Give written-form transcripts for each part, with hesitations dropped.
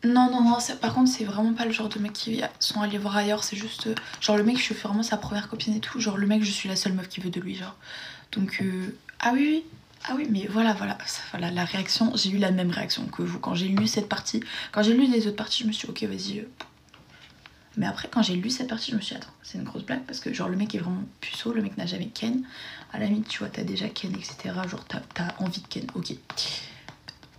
Non, non, non, par contre, c'est vraiment pas le genre de mec qui sont allés voir ailleurs. C'est juste. Genre, le mec, je suis vraiment sa première copine et tout. Genre, le mec, je suis la seule meuf qui veut de lui, genre. Donc, ah oui, oui. Ah oui, mais voilà, voilà, la réaction. J'ai eu la même réaction que vous. Quand j'ai lu cette partie, quand j'ai lu les autres parties, je me suis dit, ok, vas-y. Mais après, quand j'ai lu cette partie, je me suis dit, attends, c'est une grosse blague parce que, genre, le mec est vraiment puceau. Le mec n'a jamais ken. À la limite, tu vois, t'as déjà ken, etc. Genre, t'as envie de ken, ok.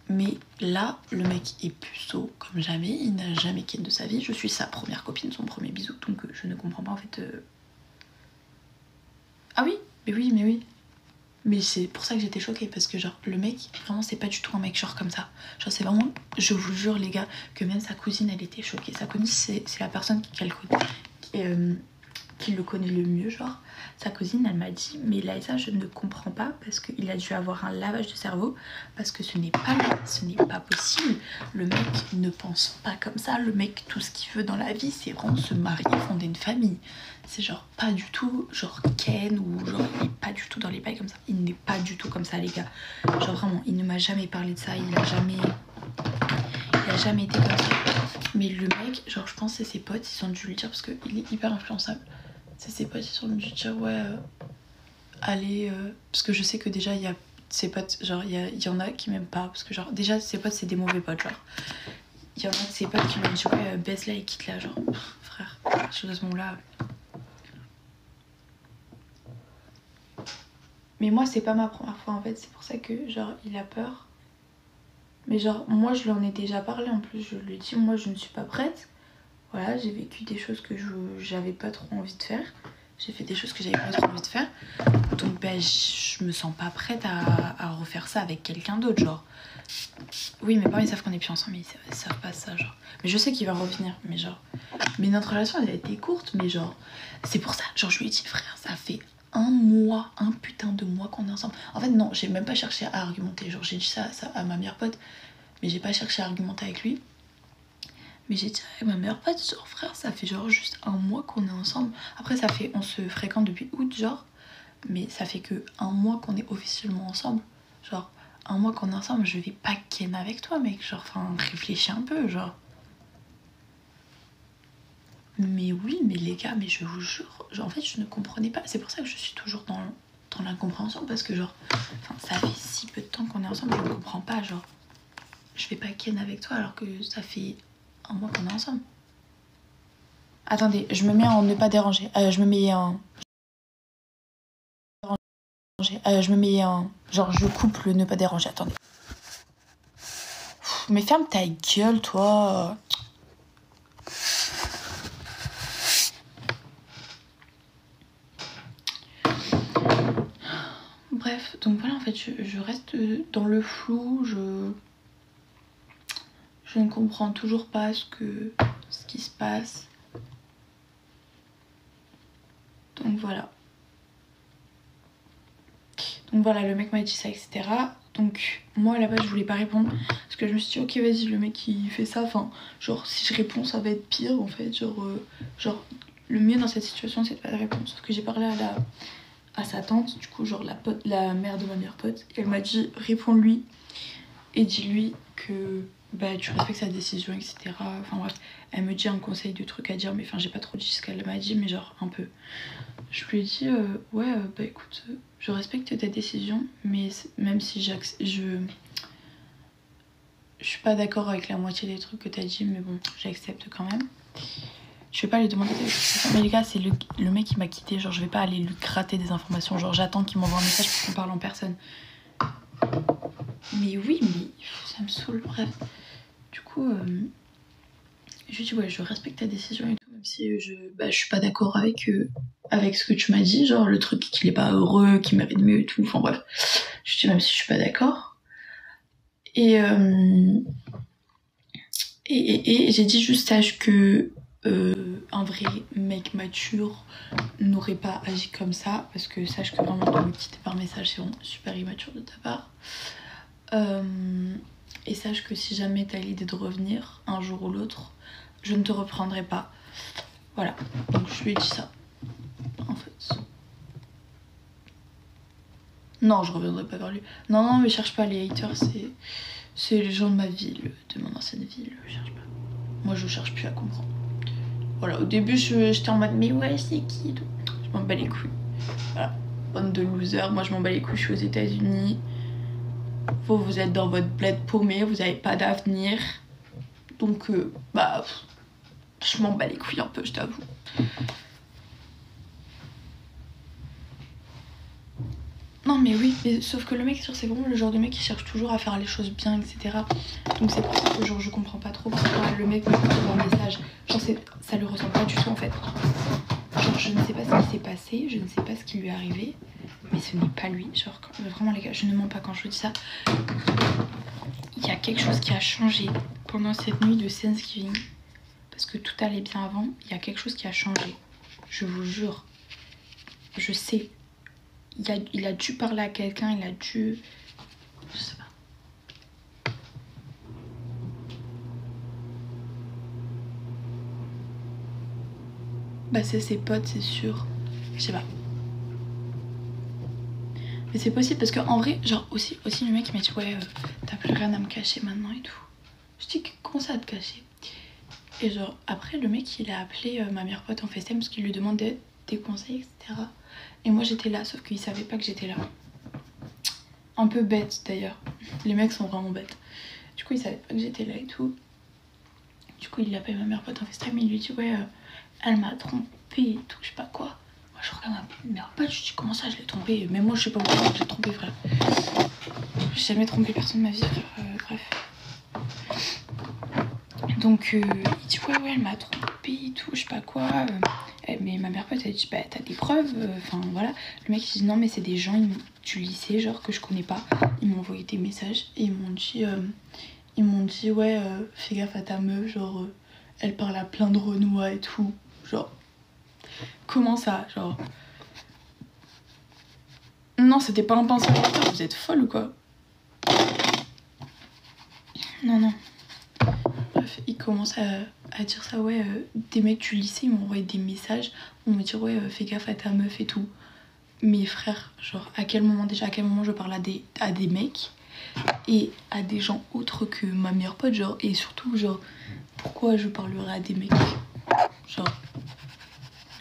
Mais là, le mec est puceau comme jamais, il n'a jamais ken de sa vie. Je suis sa première copine, son premier bisou, donc je ne comprends pas en fait. Ah oui, mais oui, mais oui. Mais c'est pour ça que j'étais choquée, parce que genre, le mec, vraiment, c'est pas du tout un mec genre comme ça. Genre, c'est vraiment, je vous jure, les gars, que même sa cousine, elle était choquée. Sa cousine, c'est la personne qui le connaît le mieux, genre. Sa cousine, elle m'a dit, mais Liza, je ne comprends pas parce qu'il a dû avoir un lavage de cerveau, parce que ce n'est pas possible. Le mec ne pense pas comme ça. Le mec, tout ce qu'il veut dans la vie, c'est vraiment se marier, fonder une famille. C'est genre pas du tout genre Ken ou genre il est pas du tout dans les bails comme ça. Il n'est pas du tout comme ça, les gars. Genre vraiment, il ne m'a jamais parlé de ça. Il a jamais été comme ça. Mais le mec, genre je pense que c'est ses potes, ils ont dû lui dire parce qu'il est hyper influençable. C'est ses potes, ils ont dû dire ouais, allez, parce que je sais que déjà il y a ses potes, genre il y en a qui m'aiment pas parce que genre déjà ses potes c'est des mauvais potes, genre. Il y en a de ses potes qui m'ont dit ouais, baisse-la et quitte-la, genre frère, sur ce moment-là. Mais moi c'est pas ma première fois en fait, c'est pour ça que genre il a peur. Mais genre moi je lui en ai déjà parlé en plus, je lui ai dit moi je ne suis pas prête. Voilà, j'ai vécu des choses que j'avais pas trop envie de faire. J'ai fait des choses que j'avais pas trop envie de faire. Donc ben je me sens pas prête à refaire ça avec quelqu'un d'autre, genre. Oui, mes parents ils savent qu'on est plus ensemble, mais ils savent pas ça, genre. Mais je sais qu'il va revenir, mais genre. Mais notre relation elle a été courte, mais genre. C'est pour ça, genre je lui ai dit frère, ça fait un mois, un putain de mois qu'on est ensemble. En fait non, j'ai même pas cherché à argumenter, genre j'ai dit ça à ma meilleure pote, mais j'ai pas cherché à argumenter avec lui. Mais j'ai dit à ma meilleure pote, genre frère, ça fait genre juste un mois qu'on est ensemble. Après ça fait, on se fréquente depuis août, genre. Mais ça fait que un mois qu'on est officiellement ensemble. Genre, un mois qu'on est ensemble, je vais pas ken avec toi, mec. Genre, enfin, réfléchis un peu, genre. Mais oui, mais les gars, mais je vous jure, genre, en fait, je ne comprenais pas. C'est pour ça que je suis toujours dans l'incompréhension, parce que genre, enfin, ça fait si peu de temps qu'on est ensemble, je ne comprends pas, genre. Je vais pas ken avec toi alors que ça fait un mois qu'on est ensemble. Attendez, je me mets en ne pas déranger. Je me mets en... Genre, je coupe le ne pas déranger, attendez. Mais ferme ta gueule, toi. Bref, donc voilà, en fait, je reste dans le flou. Je ne comprends toujours pas ce qui se passe. Donc voilà. Donc voilà, le mec m'a dit ça, etc. Donc moi à la base je voulais pas répondre parce que je me suis dit ok vas-y, le mec il fait ça, enfin genre si je réponds ça va être pire en fait, genre le mieux dans cette situation c'est de pas répondre. Sauf que j'ai parlé à sa tante, du coup genre la mère de ma meilleure pote, et elle m'a dit réponds-lui et dis-lui que bah tu respectes sa décision, etc. Enfin bref, elle me dit un conseil de trucs à dire, mais enfin j'ai pas trop dit ce qu'elle m'a dit, mais genre un peu. Je lui ai dit ouais bah écoute, je respecte ta décision, mais même si je suis pas d'accord avec la moitié des trucs que t'as dit, mais bon j'accepte quand même. Je vais pas lui demander des choses. Mais les gars, c'est le mec qui m'a quitté, genre je vais pas aller lui gratter des informations, genre j'attends qu'il m'envoie un message pour qu'on parle en personne. Mais oui, mais ça me saoule, bref. Du coup, je lui dis ouais, je respecte ta décision et tout, même si je suis pas d'accord avec ce que tu m'as dit, genre le truc qu'il est pas heureux, qu'il mérite mieux et tout, enfin bref. Je lui dis même si je suis pas d'accord. Et j'ai dit juste sache que un vrai mec mature n'aurait pas agi comme ça, parce que sache que vraiment de me quitter par message c'est vraiment super immature de ta part. Et sache que si jamais t'as l'idée de revenir un jour ou l'autre, je ne te reprendrai pas. Voilà, donc je lui ai dit ça, en fait. Non, je reviendrai pas vers lui. Non, mais cherche pas les haters, c'est les gens de ma ville, de mon ancienne ville, je cherche pas. moi je cherche plus à comprendre. Voilà, au début j'étais en mode mais ouais c'est qui, je m'en bats les couilles. Voilà, bande de losers, moi je m'en bats les couilles, je suis aux États-Unis. Vous êtes dans votre bled paumé, vous avez pas d'avenir. Donc bah je m'en bats les couilles un peu, je t'avoue. Non mais oui, mais sauf que le mec c'est vraiment le genre de mec qui cherche toujours à faire les choses bien, etc. Donc c'est pour ça que genre je comprends pas trop pourquoi le mec me envoie un message. Genre ça lui ressemble pas du tout en fait. Genre je ne sais pas ce qui s'est passé, je ne sais pas ce qui lui est arrivé, mais ce n'est pas lui. Genre vraiment les gars, je ne mens pas quand je vous dis ça. Il y a quelque chose qui a changé pendant cette nuit de Thanksgiving. Parce que tout allait bien avant, il y a quelque chose qui a changé. Je vous jure. Je sais. Il a dû parler à quelqu'un, il a dû... Je sais pas. Bah c'est ses potes, c'est sûr. Je sais pas. Mais c'est possible parce qu'en vrai, genre aussi le mec il m'a dit ouais, t'as plus rien à me cacher maintenant et tout. Je dis comment ça à te cacher? Et genre après le mec il a appelé ma meilleure pote en FaceTime parce qu'il lui demandait des conseils, etc. Et moi j'étais là, sauf qu'il savait pas que j'étais là. Un peu bête d'ailleurs. Les mecs sont vraiment bêtes. Du coup il savait pas que j'étais là et tout. Du coup il appelle ma meilleure pote en FaceTime et il lui dit ouais, elle m'a trompé et tout, je sais pas quoi. Moi je regarde ma meilleure pote, je dis comment ça je l'ai trompé? Mais moi je sais pas pourquoi j'ai trompé frère. J'ai jamais trompé personne de ma vie frère, bref. Donc il dit ouais elle m'a trompé et tout, je sais pas quoi. Mais ma mère pote elle dit bah t'as des preuves, enfin voilà. Le mec il dit non mais c'est des gens du lycée genre que je connais pas. Ils m'ont envoyé des messages et ils m'ont dit ouais fais gaffe à ta meuf, genre elle parle à plein de Renois et tout. Genre comment ça genre. Non c'était pas un pinceau, vous êtes folle ou quoi? Non. Bref, il commence à dire ça, ouais, des mecs du lycée, ils m'ont envoyé des messages pour me dire, ouais, fais gaffe à ta meuf et tout. Mais frère, genre, à quel moment je parle à des mecs et à des gens autres que ma meilleure pote, genre, et surtout, genre, pourquoi je parlerais à des mecs? Genre,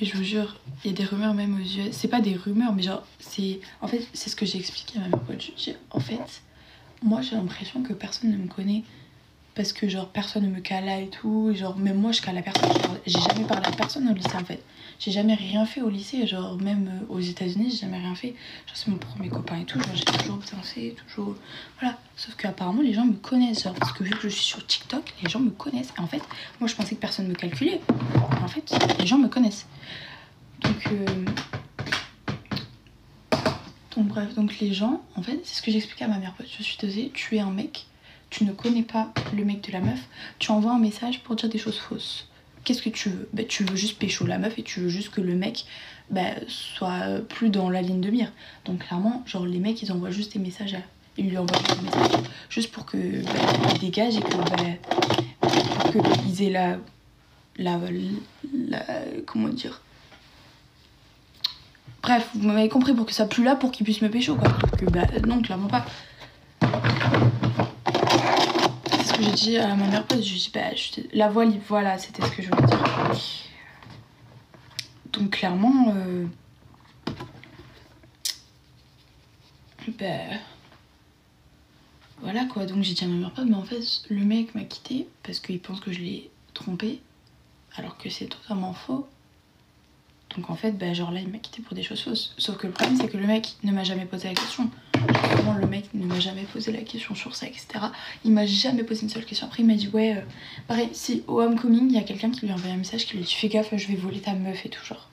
mais je vous jure, il y a des rumeurs même aux US, c'est pas des rumeurs, mais genre, en fait, c'est ce que j'ai expliqué à ma meilleure pote. Je dis, en fait, moi j'ai l'impression que personne ne me connaît. Parce que genre personne ne me cala et tout, et genre même moi je cala personne, j'ai jamais parlé à personne au lycée en fait. J'ai jamais rien fait au lycée, genre même aux États-Unis j'ai jamais rien fait. Genre c'est mon premier copain et tout, genre j'ai toujours dansé, toujours... Voilà, sauf qu'apparemment les gens me connaissent, genre parce que vu que je suis sur TikTok, les gens me connaissent. Et en fait, moi je pensais que personne me calculait, mais en fait les gens me connaissent. Donc bref, donc les gens, en fait c'est ce que j'expliquais à ma mère pote, je suis désolée, tu es un mec, tu ne connais pas le mec de la meuf, tu envoies un message pour dire des choses fausses. Qu'est-ce que tu veux? Bah, tu veux juste pécho la meuf et tu veux juste que le mec soit plus dans la ligne de mire. Donc clairement, genre les mecs ils envoient juste des messages ils lui envoient des messages juste pour que il dégage et que ils aient la comment dire? Bref, vous m'avez compris, pour que ça plus là pour qu'il puisse me pécho quoi. Que non, clairement pas. J'ai dit à ma mère pote, je lui dis la voix libre, voilà, c'était ce que je voulais dire. Donc clairement, voilà quoi. Donc j'ai dit à ma mère pote, mais en fait le mec m'a quitté parce qu'il pense que je l'ai trompé, alors que c'est totalement faux. Donc en fait, genre là il m'a quitté pour des choses fausses. Sauf que le problème c'est que le mec ne m'a jamais posé la question. Vraiment, le mec ne m'a jamais posé la question sur ça, etc. Il m'a jamais posé une seule question. Après il m'a dit ouais, pareil, si au homecoming il y a quelqu'un qui lui a envoyé un message qui lui dit fais gaffe, je vais voler ta meuf et tout genre.